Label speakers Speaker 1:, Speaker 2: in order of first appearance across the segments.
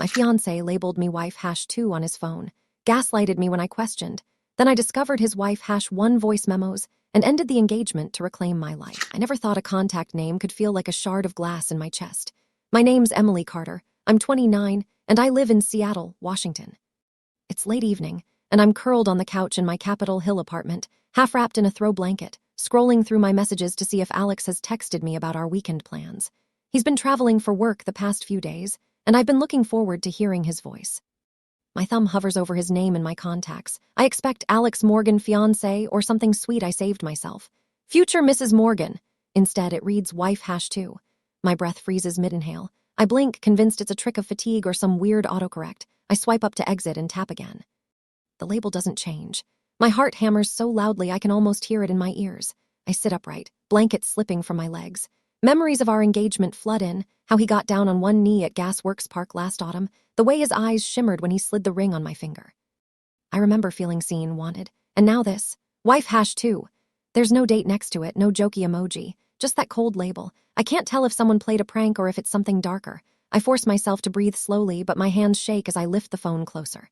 Speaker 1: My fiancé labeled me wife #2 on his phone, gaslighted me when I questioned. Then I discovered his wife #1 voice memos and ended the engagement to reclaim my life. I never thought a contact name could feel like a shard of glass in my chest. My name's Emily Carter. I'm 29, and I live in Seattle, Washington. It's late evening, and I'm curled on the couch in my Capitol Hill apartment, half wrapped in a throw blanket, scrolling through my messages to see if Alex has texted me about our weekend plans. He's been traveling for work the past few days, and I've been looking forward to hearing his voice. My thumb hovers over his name in my contacts. I expect Alex Morgan fiancé or something sweet I saved myself. Future Mrs. Morgan. Instead, it reads wife #2. My breath freezes mid-inhale. I blink, convinced it's a trick of fatigue or some weird autocorrect. I swipe up to exit and tap again. The label doesn't change. My heart hammers so loudly I can almost hear it in my ears. I sit upright, blanket slipping from my legs. Memories of our engagement flood in, how he got down on one knee at Gasworks Park last autumn, the way his eyes shimmered when he slid the ring on my finger. I remember feeling seen, wanted, and now this. Wife #2. There's no date next to it, no jokey emoji, just that cold label. I can't tell if someone played a prank or if it's something darker. I force myself to breathe slowly, but my hands shake as I lift the phone closer.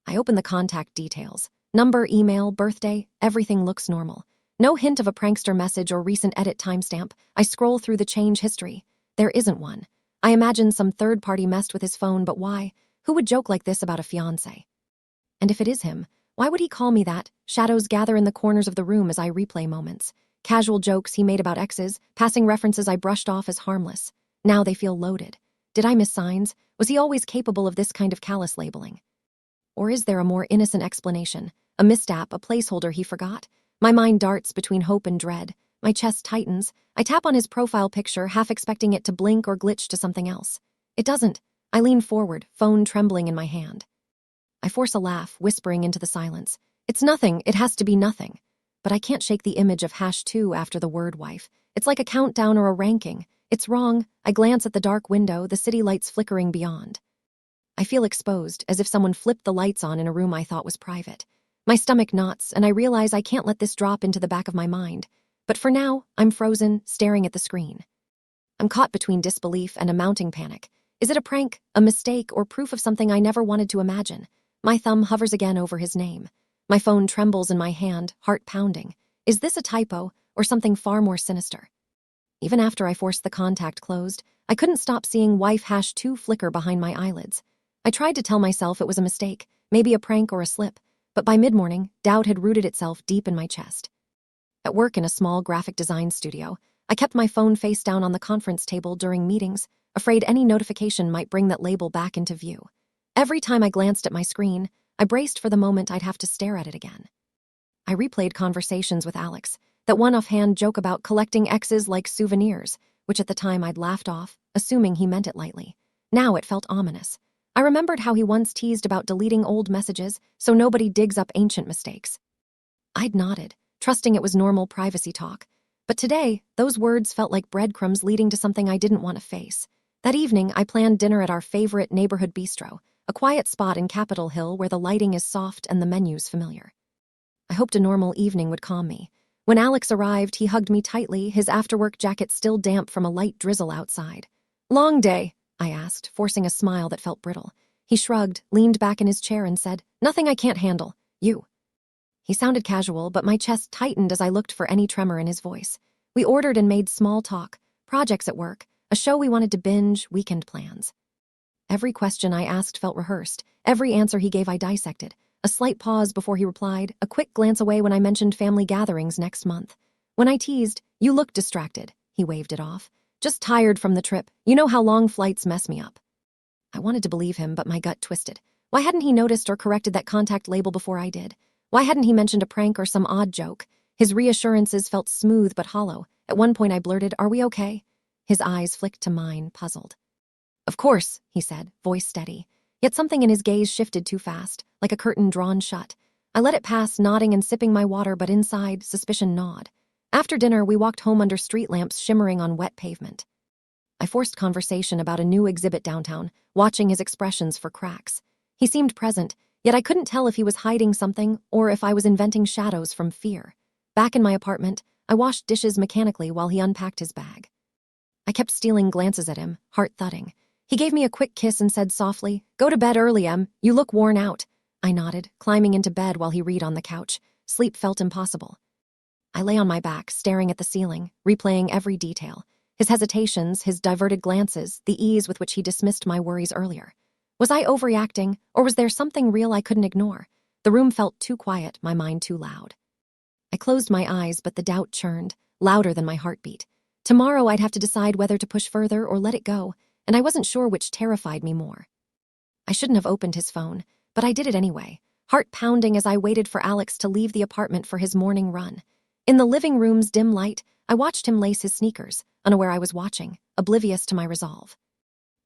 Speaker 1: I open the contact details. Number, email, birthday, everything looks normal. No hint of a prankster message or recent edit timestamp. I scroll through the change history. There isn't one. I imagine some third party messed with his phone, but why? Who would joke like this about a fiancé? And if it is him, why would he call me that? Shadows gather in the corners of the room as I replay moments. Casual jokes he made about exes, passing references I brushed off as harmless. Now they feel loaded. Did I miss signs? Was he always capable of this kind of callous labeling? Or is there a more innocent explanation? A misstep, a placeholder he forgot? My mind darts between hope and dread. My chest tightens. I tap on his profile picture, half expecting it to blink or glitch to something else. It doesn't. I lean forward, phone trembling in my hand. I force a laugh, whispering into the silence. It's nothing. It has to be nothing. But I can't shake the image of #2 after the word wife. It's like a countdown or a ranking. It's wrong. I glance at the dark window, the city lights flickering beyond. I feel exposed, as if someone flipped the lights on in a room I thought was private. My stomach knots, and I realize I can't let this drop into the back of my mind. But for now, I'm frozen, staring at the screen. I'm caught between disbelief and a mounting panic. Is it a prank, a mistake, or proof of something I never wanted to imagine? My thumb hovers again over his name. My phone trembles in my hand, heart pounding. Is this a typo, or something far more sinister? Even after I forced the contact closed, I couldn't stop seeing wife #2 flicker behind my eyelids. I tried to tell myself it was a mistake, maybe a prank or a slip, but by mid-morning, doubt had rooted itself deep in my chest. At work in a small graphic design studio, I kept my phone face down on the conference table during meetings, afraid any notification might bring that label back into view. Every time I glanced at my screen, I braced for the moment I'd have to stare at it again. I replayed conversations with Alex, that one offhand joke about collecting exes like souvenirs, which at the time I'd laughed off, assuming he meant it lightly. Now it felt ominous. I remembered how he once teased about deleting old messages so nobody digs up ancient mistakes. I'd nodded, trusting it was normal privacy talk. But today, those words felt like breadcrumbs leading to something I didn't want to face. That evening, I planned dinner at our favorite neighborhood bistro, a quiet spot in Capitol Hill where the lighting is soft and the menu's familiar. I hoped a normal evening would calm me. When Alex arrived, he hugged me tightly, his afterwork jacket still damp from a light drizzle outside. "Long day?" I asked, forcing a smile that felt brittle. He shrugged, leaned back in his chair and said, "Nothing I can't handle. You." He sounded casual, but my chest tightened as I looked for any tremor in his voice. We ordered and made small talk, projects at work, a show we wanted to binge, weekend plans. Every question I asked felt rehearsed. Every answer he gave I dissected. A slight pause before he replied, a quick glance away when I mentioned family gatherings next month. When I teased, "You look distracted," he waved it off. "Just tired from the trip. You know how long flights mess me up." I wanted to believe him, but my gut twisted. Why hadn't he noticed or corrected that contact label before I did? Why hadn't he mentioned a prank or some odd joke? His reassurances felt smooth but hollow. At one point I blurted, "Are we okay?" His eyes flicked to mine, puzzled. "Of course," he said, voice steady. Yet something in his gaze shifted too fast, like a curtain drawn shut. I let it pass, nodding and sipping my water, but inside, suspicion gnawed. After dinner, we walked home under street lamps shimmering on wet pavement. I forced conversation about a new exhibit downtown, watching his expressions for cracks. He seemed present, yet I couldn't tell if he was hiding something or if I was inventing shadows from fear. Back in my apartment, I washed dishes mechanically while he unpacked his bag. I kept stealing glances at him, heart thudding. He gave me a quick kiss and said softly, "Go to bed early, Em. You look worn out." I nodded, climbing into bed while he read on the couch. Sleep felt impossible. I lay on my back, staring at the ceiling, replaying every detail. His hesitations, his diverted glances, the ease with which he dismissed my worries earlier. Was I overreacting, or was there something real I couldn't ignore? The room felt too quiet, my mind too loud. I closed my eyes, but the doubt churned, louder than my heartbeat. Tomorrow I'd have to decide whether to push further or let it go, and I wasn't sure which terrified me more. I shouldn't have opened his phone, but I did it anyway, heart pounding as I waited for Alex to leave the apartment for his morning run. In the living room's dim light, I watched him lace his sneakers, unaware I was watching, oblivious to my resolve.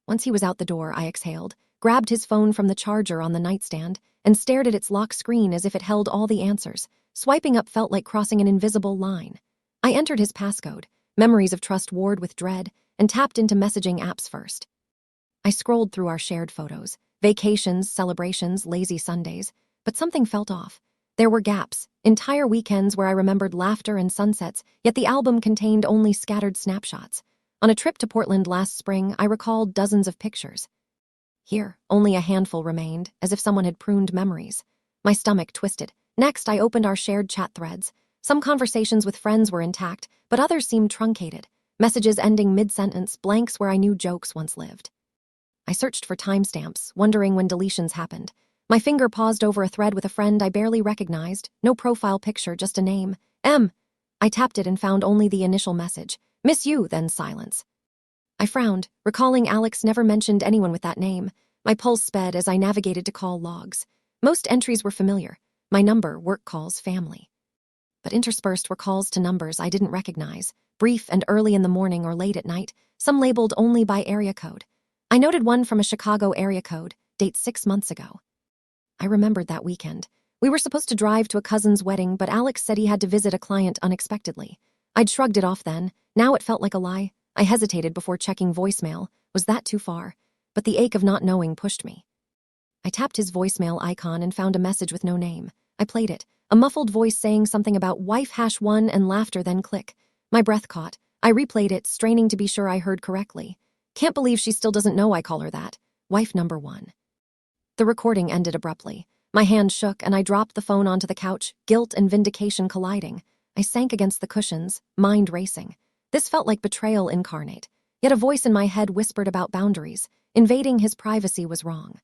Speaker 1: Once he was out the door, I exhaled, grabbed his phone from the charger on the nightstand, and stared at its lock screen as if it held all the answers. Swiping up felt like crossing an invisible line. I entered his passcode, memories of trust warred with dread, and tapped into messaging apps first. I scrolled through our shared photos, vacations, celebrations, lazy Sundays, but something felt off. There were gaps, entire weekends where I remembered laughter and sunsets, yet the album contained only scattered snapshots. On a trip to Portland last spring, I recalled dozens of pictures. Here, only a handful remained, as if someone had pruned memories. My stomach twisted. Next, I opened our shared chat threads. Some conversations with friends were intact, but others seemed truncated. Messages ending mid-sentence, blanks where I knew jokes once lived. I searched for timestamps, wondering when deletions happened. My finger paused over a thread with a friend I barely recognized. No profile picture, just a name. M. I tapped it and found only the initial message. "Miss you," then silence. I frowned, recalling Alex never mentioned anyone with that name. My pulse sped as I navigated to call logs. Most entries were familiar. My number, work calls, family. But interspersed were calls to numbers I didn't recognize, brief and early in the morning or late at night, some labeled only by area code. I noted one from a Chicago area code, date 6 months ago. I remembered that weekend. We were supposed to drive to a cousin's wedding, but Alex said he had to visit a client unexpectedly. I'd shrugged it off then. Now it felt like a lie. I hesitated before checking voicemail. Was that too far? But the ache of not knowing pushed me. I tapped his voicemail icon and found a message with no name. I played it, a muffled voice saying something about wife #1 and laughter, then click. My breath caught. I replayed it, straining to be sure I heard correctly. Can't believe she still doesn't know I call her that. Wife #1. The recording ended abruptly. My hand shook and I dropped the phone onto the couch, guilt and vindication colliding. I sank against the cushions, mind racing. This felt like betrayal incarnate. Yet a voice in my head whispered about boundaries. Invading his privacy was wrong.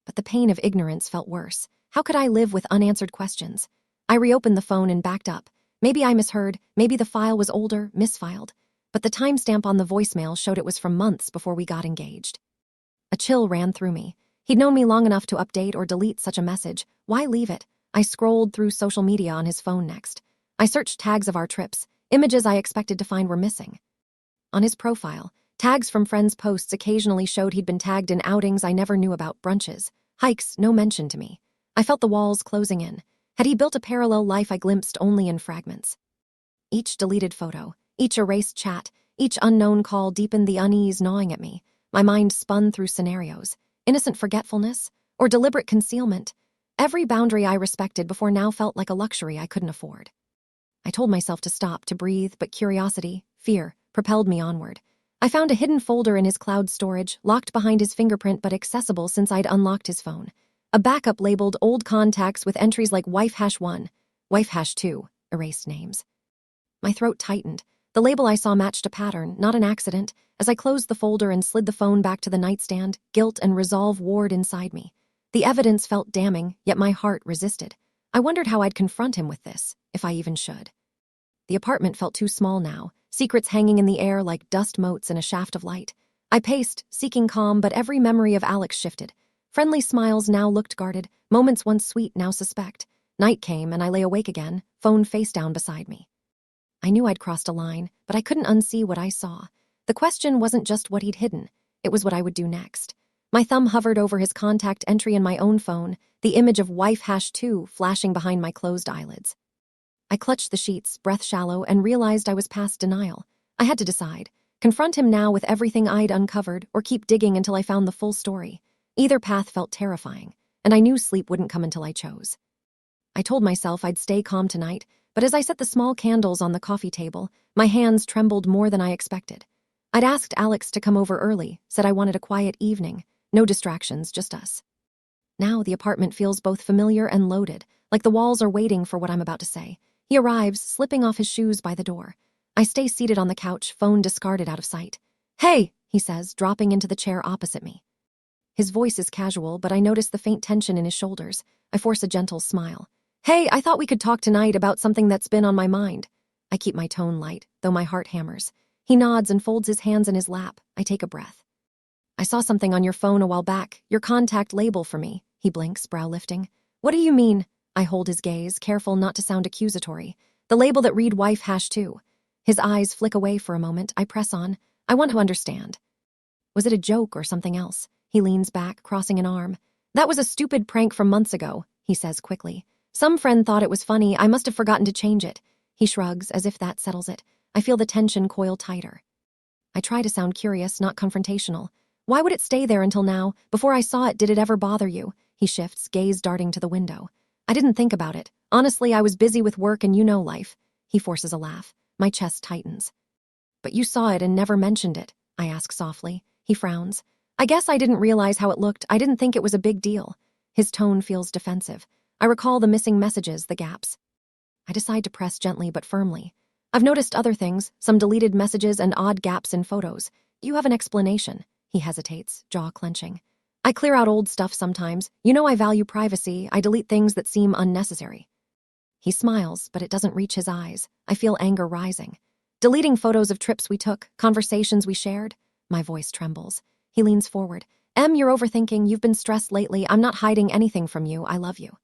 Speaker 1: But the pain of ignorance felt worse. How could I live with unanswered questions? I reopened the phone and backed up. Maybe I misheard, maybe the file was older, misfiled. But the timestamp on the voicemail showed it was from months before we got engaged. A chill ran through me. He'd known me long enough to update or delete such a message. Why leave it? I scrolled through social media on his phone next. I searched tags of our trips. Images I expected to find were missing. On his profile, tags from friends' posts occasionally showed he'd been tagged in outings I never knew about, brunches, hikes, no mention to me. I felt the walls closing in. Had he built a parallel life I glimpsed only in fragments? Each deleted photo, each erased chat, each unknown call deepened the unease gnawing at me. My mind spun through scenarios. Innocent forgetfulness or deliberate concealment. Every boundary I respected before now felt like a luxury I couldn't afford. I told myself to stop, to breathe, but curiosity, fear, propelled me onward. I found a hidden folder in his cloud storage, locked behind his fingerprint but accessible since I'd unlocked his phone. A backup labeled old contacts with entries like wife #1, wife #2, erased names. My throat tightened. The label I saw matched a pattern, not an accident. As I closed the folder and slid the phone back to the nightstand, guilt and resolve warred inside me. The evidence felt damning, yet my heart resisted. I wondered how I'd confront him with this, if I even should. The apartment felt too small now, secrets hanging in the air like dust motes in a shaft of light. I paced, seeking calm, but every memory of Alex shifted. Friendly smiles now looked guarded, moments once sweet now suspect. Night came and I lay awake again, phone face down beside me. I knew I'd crossed a line, but I couldn't unsee what I saw. The question wasn't just what he'd hidden, it was what I would do next. My thumb hovered over his contact entry in my own phone, the image of wife #2 flashing behind my closed eyelids. I clutched the sheets, breath shallow, and realized I was past denial. I had to decide. Confront him now with everything I'd uncovered, or keep digging until I found the full story. Either path felt terrifying, and I knew sleep wouldn't come until I chose. I told myself I'd stay calm tonight, but as I set the small candles on the coffee table, my hands trembled more than I expected. I'd asked Alex to come over early, said I wanted a quiet evening, no distractions, just us. Now the apartment feels both familiar and loaded, like the walls are waiting for what I'm about to say. He arrives, slipping off his shoes by the door. I stay seated on the couch, phone discarded out of sight. "Hey," he says, dropping into the chair opposite me. His voice is casual, but I notice the faint tension in his shoulders. I force a gentle smile. "Hey, I thought we could talk tonight about something that's been on my mind." I keep my tone light, though my heart hammers. He nods and folds his hands in his lap. I take a breath. "I saw something on your phone a while back, your contact label for me." He blinks, brow lifting. "What do you mean?" I hold his gaze, careful not to sound accusatory. "The label that read wife #2. His eyes flick away for a moment. I press on. "I want to understand. Was it a joke or something else?" He leans back, crossing an arm. "That was a stupid prank from months ago," he says quickly. "Some friend thought it was funny. I must have forgotten to change it." He shrugs, as if that settles it. I feel the tension coil tighter. I try to sound curious, not confrontational. "Why would it stay there until now? Before I saw it, did it ever bother you?" He shifts, gaze darting to the window. "I didn't think about it. Honestly, I was busy with work and life." He forces a laugh. My chest tightens. "But you saw it and never mentioned it," I ask softly. He frowns. "I guess I didn't realize how it looked. I didn't think it was a big deal." His tone feels defensive. I recall the missing messages, the gaps. I decide to press gently but firmly. "I've noticed other things, some deleted messages and odd gaps in photos. Do you have an explanation?" He hesitates, jaw clenching. "I clear out old stuff sometimes. I value privacy. I delete things that seem unnecessary." He smiles, but it doesn't reach his eyes. I feel anger rising. "Deleting photos of trips we took, conversations we shared?" My voice trembles. He leans forward. You're overthinking. You've been stressed lately. I'm not hiding anything from you. I love you."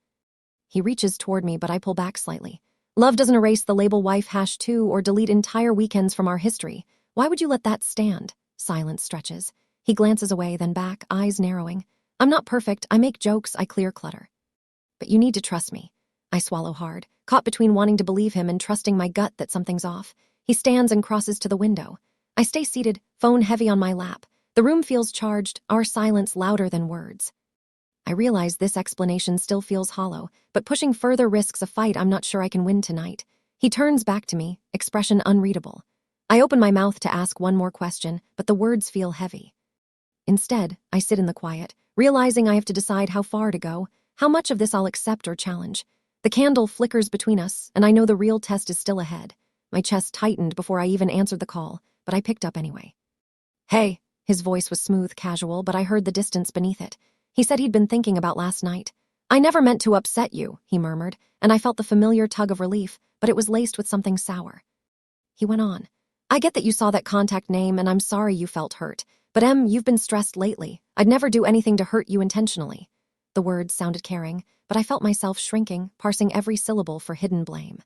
Speaker 1: He reaches toward me, but I pull back slightly. "Love doesn't erase the label wife #2 or delete entire weekends from our history. Why would you let that stand?" Silence stretches. He glances away, then back, eyes narrowing. "I'm not perfect. I make jokes. I clear clutter. But you need to trust me." I swallow hard, caught between wanting to believe him and trusting my gut that something's off. He stands and crosses to the window. I stay seated, phone heavy on my lap. The room feels charged, our silence louder than words. I realize this explanation still feels hollow, but pushing further risks a fight I'm not sure I can win tonight. He turns back to me, expression unreadable. I open my mouth to ask one more question, but the words feel heavy. Instead, I sit in the quiet, realizing I have to decide how far to go, how much of this I'll accept or challenge. The candle flickers between us, and I know the real test is still ahead. My chest tightened before I even answered the call, but I picked up anyway. "Hey." His voice was smooth, casual, but I heard the distance beneath it. He said he'd been thinking about last night. "I never meant to upset you," he murmured, and I felt the familiar tug of relief, but it was laced with something sour. He went on. "I get that you saw that contact name, and I'm sorry you felt hurt. But you've been stressed lately. I'd never do anything to hurt you intentionally." The words sounded caring, but I felt myself shrinking, parsing every syllable for hidden blame.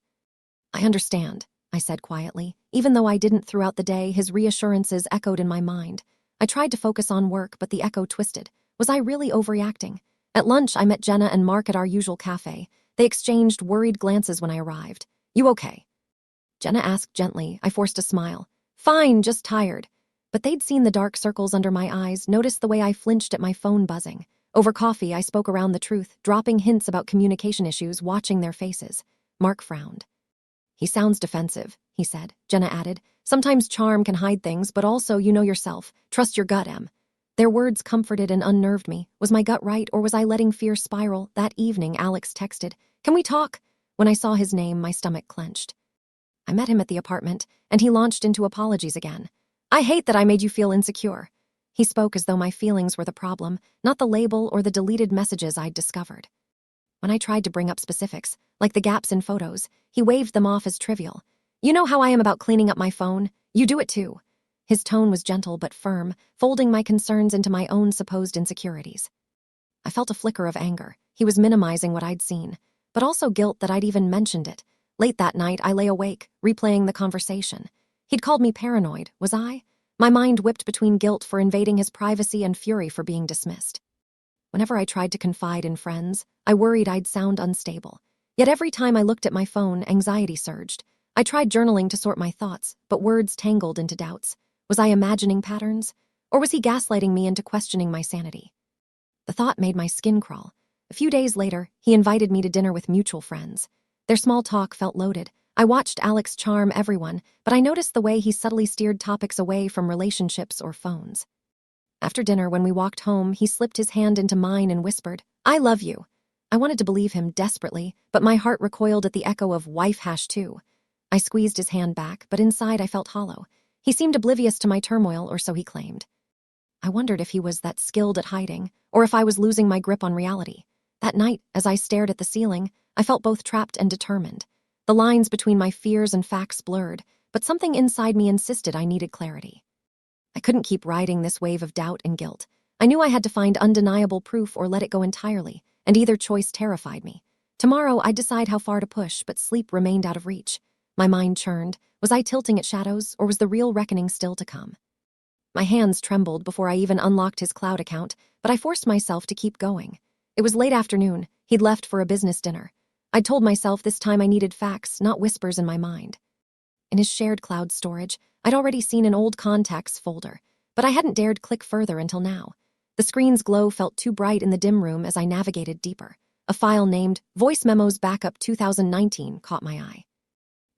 Speaker 1: "I understand," I said quietly. Even though I didn't throughout the day, his reassurances echoed in my mind. I tried to focus on work, but the echo twisted. Was I really overreacting? At lunch, I met Jenna and Mark at our usual cafe. They exchanged worried glances when I arrived. "You okay?" Jenna asked gently. I forced a smile. "Fine, just tired." But they'd seen the dark circles under my eyes, noticed the way I flinched at my phone buzzing. Over coffee, I spoke around the truth, dropping hints about communication issues, watching their faces. Mark frowned. "He sounds defensive," he said. Jenna added, "Sometimes charm can hide things, but also you know yourself. Trust your gut, Em." Their words comforted and unnerved me. Was my gut right, or was I letting fear spiral? That evening, Alex texted, "Can we talk?" When I saw his name, my stomach clenched. I met him at the apartment, and he launched into apologies again. "I hate that I made you feel insecure." He spoke as though my feelings were the problem, not the label or the deleted messages I'd discovered. When I tried to bring up specifics, like the gaps in photos, he waved them off as trivial. "You know how I am about cleaning up my phone? You do it too." His tone was gentle but firm, folding my concerns into my own supposed insecurities. I felt a flicker of anger. He was minimizing what I'd seen, but also guilt that I'd even mentioned it. Late that night, I lay awake, replaying the conversation. He'd called me paranoid, was I? My mind whipped between guilt for invading his privacy and fury for being dismissed. Whenever I tried to confide in friends, I worried I'd sound unstable. Yet every time I looked at my phone, anxiety surged. I tried journaling to sort my thoughts, but words tangled into doubts. Was I imagining patterns? Or was he gaslighting me into questioning my sanity? The thought made my skin crawl. A few days later, he invited me to dinner with mutual friends. Their small talk felt loaded. I watched Alex charm everyone, but I noticed the way he subtly steered topics away from relationships or phones. After dinner, when we walked home, he slipped his hand into mine and whispered, "I love you." I wanted to believe him desperately, but my heart recoiled at the echo of wife#2. I squeezed his hand back, but inside I felt hollow. He seemed oblivious to my turmoil, or so he claimed. I wondered if he was that skilled at hiding, or if I was losing my grip on reality. That night, as I stared at the ceiling, I felt both trapped and determined. The lines between my fears and facts blurred, but something inside me insisted I needed clarity. I couldn't keep riding this wave of doubt and guilt. I knew I had to find undeniable proof or let it go entirely, and either choice terrified me. Tomorrow I'd decide how far to push, but sleep remained out of reach. My mind churned. Was I tilting at shadows, or was the real reckoning still to come? My hands trembled before I even unlocked his cloud account, but I forced myself to keep going. It was late afternoon. He'd left for a business dinner. I'd told myself this time I needed facts, not whispers in my mind. In his shared cloud storage, I'd already seen an old contacts folder, but I hadn't dared click further until now. The screen's glow felt too bright in the dim room as I navigated deeper. A file named Voice Memos Backup 2019 caught my eye.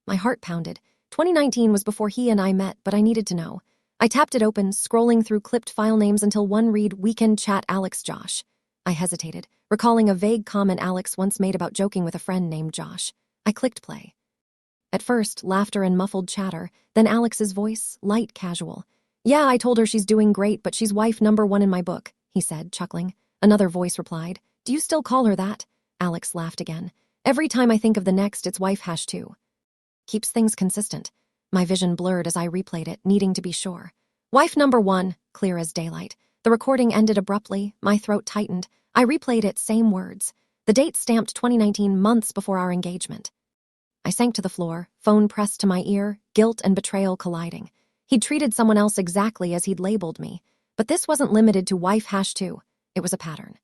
Speaker 1: My heart pounded. 2019 was before he and I met, but I needed to know. I tapped it open, scrolling through clipped file names until one read Weekend Chat Alex Josh. I hesitated, recalling a vague comment Alex once made about joking with a friend named Josh. I clicked play. At first, laughter and muffled chatter, then Alex's voice, light, casual. "Yeah, I told her she's doing great, but she's wife number 1 in my book," he said, chuckling. Another voice replied, "Do you still call her that?" Alex laughed again. "Every time I think of the next, it's wife#2. Keeps things consistent." My vision blurred as I replayed it, needing to be sure. Wife number 1, clear as daylight. The recording ended abruptly, my throat tightened. I replayed it, same words. The date stamped 2019, months before our engagement. I sank to the floor, phone pressed to my ear, guilt and betrayal colliding. He'd treated someone else exactly as he'd labeled me, but this wasn't limited to wife#2. It was a pattern.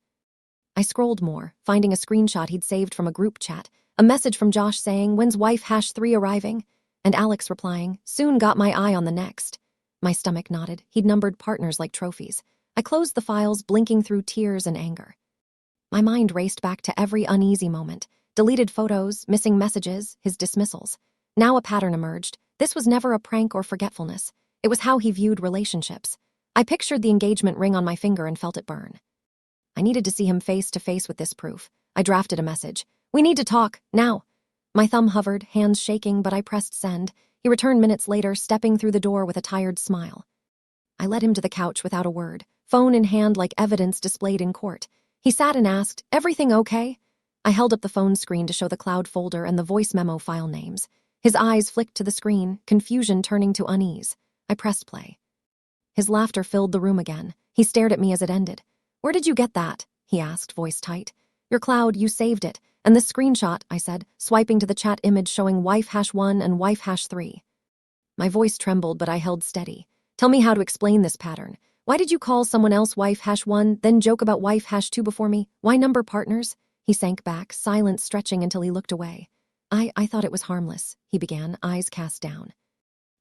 Speaker 1: I scrolled more, finding a screenshot he'd saved from a group chat, a message from Josh saying, "When's wife#3 arriving?" And Alex replying, "Soon, got my eye on the next." My stomach knotted. He'd numbered partners like trophies. I closed the files, blinking through tears and anger. My mind raced back to every uneasy moment. Deleted photos, missing messages, his dismissals. Now a pattern emerged. This was never a prank or forgetfulness. It was how he viewed relationships. I pictured the engagement ring on my finger and felt it burn. I needed to see him face to face with this proof. I drafted a message. "We need to talk, now." My thumb hovered, hands shaking, but I pressed send. He returned minutes later, stepping through the door with a tired smile. I led him to the couch without a word, phone in hand like evidence displayed in court. He sat and asked, "Everything okay?" I held up the phone screen to show the cloud folder and the voice memo file names. His eyes flicked to the screen, confusion turning to unease. I pressed play. His laughter filled the room again. He stared at me as it ended. "Where did you get that?" he asked, voice tight. "Your cloud, you saved it. And this screenshot," I said, swiping to the chat image showing wife#1 and wife#3. My voice trembled, but I held steady. "Tell me how to explain this pattern. Why did you call someone else wife#1, then joke about wife#2 before me? Why number partners?" He sank back, silence stretching until he looked away. I thought it was harmless," he began, eyes cast down.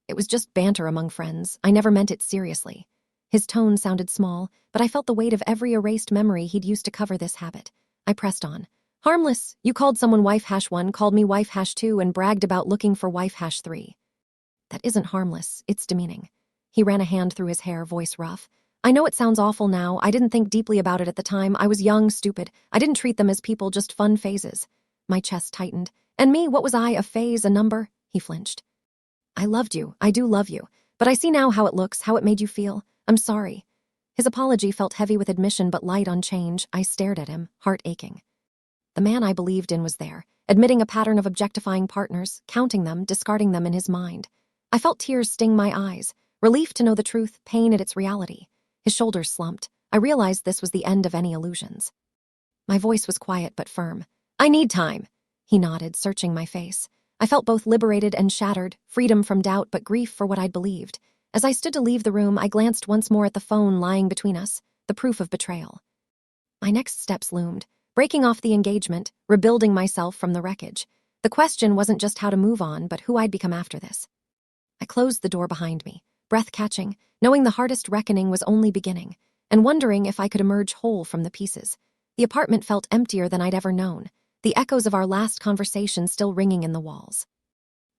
Speaker 1: "It was just banter among friends. I never meant it seriously." His tone sounded small, but I felt the weight of every erased memory he'd used to cover this habit. I pressed on. "Harmless. You called someone wife#1, called me wife#2, and bragged about looking for wife#3. That isn't harmless, it's demeaning." He ran a hand through his hair, voice rough. "I know it sounds awful now. I didn't think deeply about it at the time. I was young, stupid. I didn't treat them as people, just fun phases." My chest tightened. "And me, what was I, a phase, a number?" He flinched. "I loved you. I do love you. But I see now how it looks, how it made you feel. I'm sorry." His apology felt heavy with admission but light on change. I stared at him, heart aching. The man I believed in was there, admitting a pattern of objectifying partners, counting them, discarding them in his mind. I felt tears sting my eyes, relief to know the truth, pain at its reality. His shoulders slumped. I realized this was the end of any illusions. My voice was quiet but firm. "I need time." He nodded, searching my face. I felt both liberated and shattered, freedom from doubt but grief for what I'd believed. As I stood to leave the room, I glanced once more at the phone lying between us, the proof of betrayal. My next steps loomed, breaking off the engagement, rebuilding myself from the wreckage. The question wasn't just how to move on, but who I'd become after this. I closed the door behind me, breath catching, knowing the hardest reckoning was only beginning, and wondering if I could emerge whole from the pieces. The apartment felt emptier than I'd ever known, the echoes of our last conversation still ringing in the walls.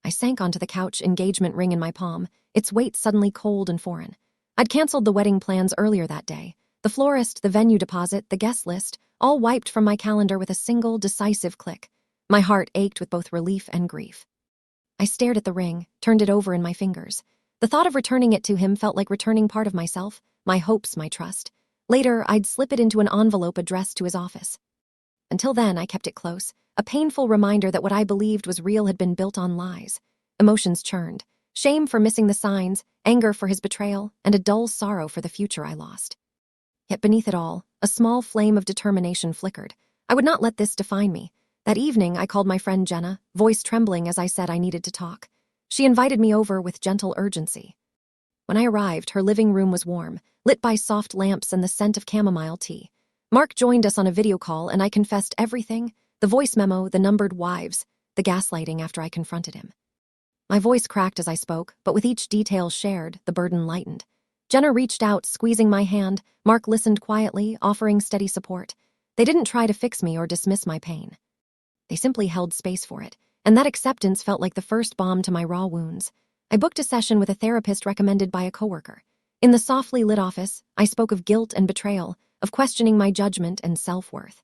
Speaker 1: I sank onto the couch, engagement ring in my palm, its weight suddenly cold and foreign. I'd canceled the wedding plans earlier that day. The florist, the venue deposit, the guest list, all wiped from my calendar with a single, decisive click. My heart ached with both relief and grief. I stared at the ring, turned it over in my fingers. The thought of returning it to him felt like returning part of myself, my hopes, my trust. Later, I'd slip it into an envelope addressed to his office. Until then, I kept it close, a painful reminder that what I believed was real had been built on lies. Emotions churned. Shame for missing the signs, anger for his betrayal, and a dull sorrow for the future I lost. Yet beneath it all, a small flame of determination flickered. I would not let this define me. That evening, I called my friend Jenna, voice trembling as I said I needed to talk. She invited me over with gentle urgency. When I arrived, her living room was warm, lit by soft lamps and the scent of chamomile tea. Mark joined us on a video call, and I confessed everything: the voice memo, the numbered wives, the gaslighting after I confronted him. My voice cracked as I spoke, but with each detail shared, the burden lightened. Jenna reached out, squeezing my hand. Mark listened quietly, offering steady support. They didn't try to fix me or dismiss my pain. They simply held space for it, and that acceptance felt like the first balm to my raw wounds. I booked a session with a therapist recommended by a coworker. In the softly lit office, I spoke of guilt and betrayal, of questioning my judgment and self-worth.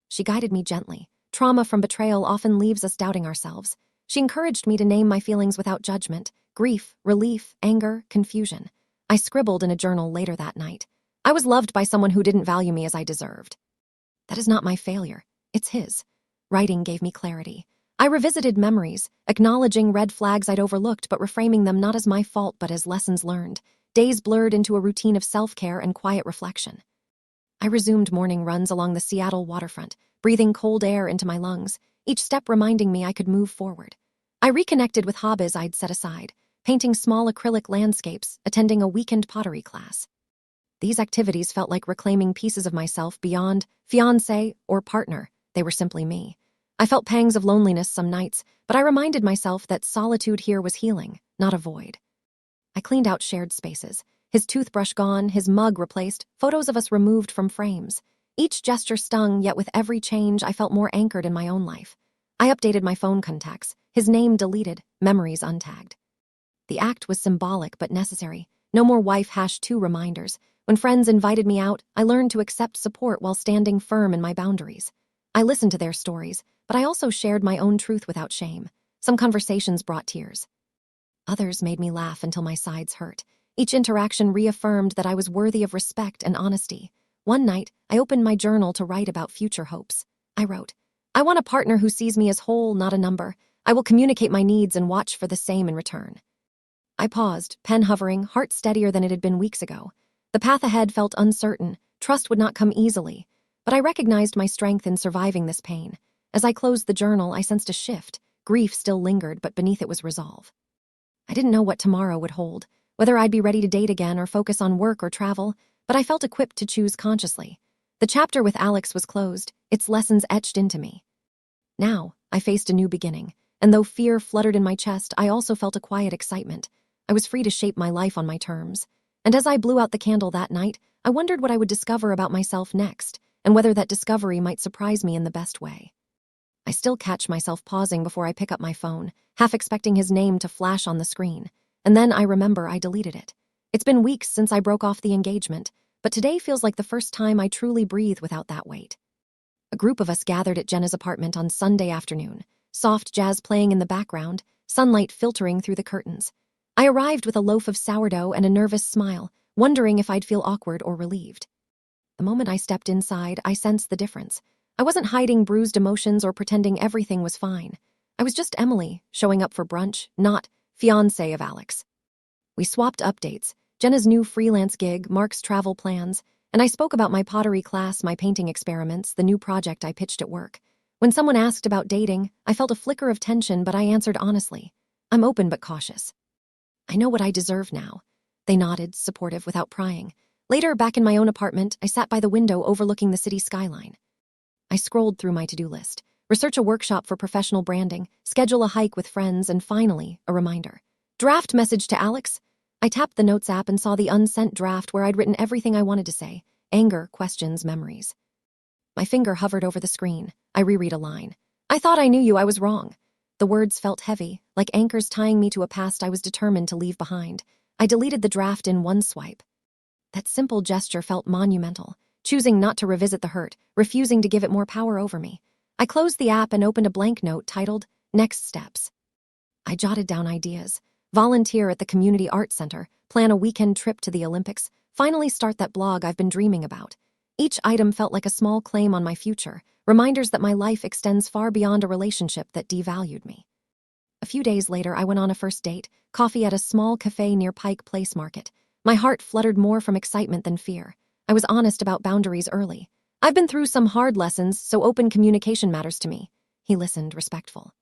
Speaker 1: She guided me gently. Trauma from betrayal often leaves us doubting ourselves. She encouraged me to name my feelings without judgment: grief, relief, anger, confusion. I scribbled in a journal later that night. I was loved by someone who didn't value me as I deserved. That is not my failure. It's his. Writing gave me clarity. I revisited memories, acknowledging red flags I'd overlooked but reframing them not as my fault but as lessons learned. Days blurred into a routine of self-care and quiet reflection. I resumed morning runs along the Seattle waterfront, breathing cold air into my lungs, each step reminding me I could move forward. I reconnected with hobbies I'd set aside, painting small acrylic landscapes, attending a weekend pottery class. These activities felt like reclaiming pieces of myself beyond fiancé or partner. They were simply me. I felt pangs of loneliness some nights, but I reminded myself that solitude here was healing, not a void. I cleaned out shared spaces. His toothbrush gone, his mug replaced, photos of us removed from frames. Each gesture stung, yet with every change I felt more anchored in my own life. I updated my phone contacts, his name deleted, memories untagged. The act was symbolic but necessary. No more wife-2 reminders. When friends invited me out, I learned to accept support while standing firm in my boundaries. I listened to their stories, but I also shared my own truth without shame. Some conversations brought tears. Others made me laugh until my sides hurt. Each interaction reaffirmed that I was worthy of respect and honesty. One night, I opened my journal to write about future hopes. I wrote, "I want a partner who sees me as whole, not a number. I will communicate my needs and watch for the same in return." I paused, pen hovering, heart steadier than it had been weeks ago. The path ahead felt uncertain. Trust would not come easily. But I recognized my strength in surviving this pain. As I closed the journal, I sensed a shift. Grief still lingered, but beneath it was resolve. I didn't know what tomorrow would hold, whether I'd be ready to date again or focus on work or travel, but I felt equipped to choose consciously. The chapter with Alex was closed, its lessons etched into me. Now, I faced a new beginning, and though fear fluttered in my chest, I also felt a quiet excitement. I was free to shape my life on my terms. And as I blew out the candle that night, I wondered what I would discover about myself next, and whether that discovery might surprise me in the best way. I still catch myself pausing before I pick up my phone, half expecting his name to flash on the screen, and then I remember I deleted it. It's been weeks since I broke off the engagement, but today feels like the first time I truly breathe without that weight. A group of us gathered at Jenna's apartment on Sunday afternoon, soft jazz playing in the background, sunlight filtering through the curtains. I arrived with a loaf of sourdough and a nervous smile, wondering if I'd feel awkward or relieved. The moment I stepped inside, I sensed the difference. I wasn't hiding bruised emotions or pretending everything was fine. I was just Emily, showing up for brunch, not fiancé of Alex. We swapped updates, Jenna's new freelance gig, Mark's travel plans, and I spoke about my pottery class, my painting experiments, the new project I pitched at work. When someone asked about dating, I felt a flicker of tension, but I answered honestly. I'm open but cautious. I know what I deserve now. They nodded, supportive without prying. Later, back in my own apartment, I sat by the window overlooking the city skyline. I scrolled through my to-do list, research a workshop for professional branding, schedule a hike with friends, and finally, a reminder. Draft message to Alex. I tapped the notes app and saw the unsent draft where I'd written everything I wanted to say: anger, questions, memories. My finger hovered over the screen. I reread a line. I thought I knew you, I was wrong. The words felt heavy, like anchors tying me to a past I was determined to leave behind. I deleted the draft in one swipe. That simple gesture felt monumental, choosing not to revisit the hurt, refusing to give it more power over me. I closed the app and opened a blank note titled, Next Steps. I jotted down ideas. Volunteer at the Community Art Center, plan a weekend trip to the Olympics, finally start that blog I've been dreaming about. Each item felt like a small claim on my future, reminders that my life extends far beyond a relationship that devalued me. A few days later, I went on a first date, coffee at a small cafe near Pike Place Market. My heart fluttered more from excitement than fear. I was honest about boundaries early. I've been through some hard lessons, so open communication matters to me. He listened, respectful.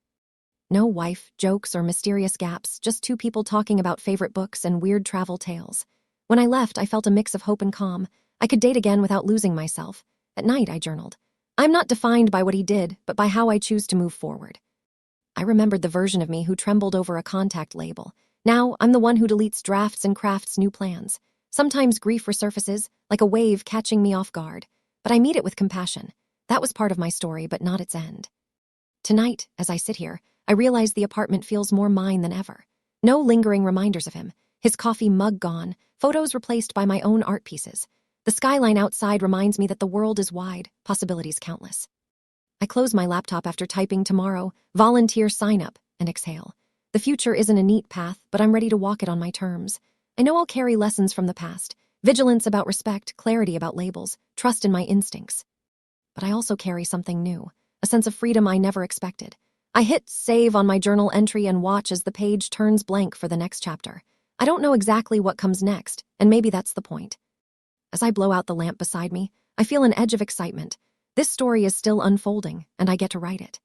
Speaker 1: No wife, jokes, or mysterious gaps, just two people talking about favorite books and weird travel tales. When I left, I felt a mix of hope and calm. I could date again without losing myself. At night, I journaled. I'm not defined by what he did, but by how I choose to move forward. I remembered the version of me who trembled over a contact label. Now, I'm the one who deletes drafts and crafts new plans. Sometimes grief resurfaces, like a wave catching me off guard. But I meet it with compassion. That was part of my story, but not its end. Tonight, as I sit here, I realize the apartment feels more mine than ever. No lingering reminders of him. His coffee mug gone, photos replaced by my own art pieces. The skyline outside reminds me that the world is wide, possibilities countless. I close my laptop after typing tomorrow, volunteer sign up, and exhale. The future isn't a neat path, but I'm ready to walk it on my terms. I know I'll carry lessons from the past, vigilance about respect, clarity about labels, trust in my instincts. But I also carry something new, a sense of freedom I never expected. I hit save on my journal entry and watch as the page turns blank for the next chapter. I don't know exactly what comes next, and maybe that's the point. As I blow out the lamp beside me, I feel an edge of excitement. This story is still unfolding, and I get to write it.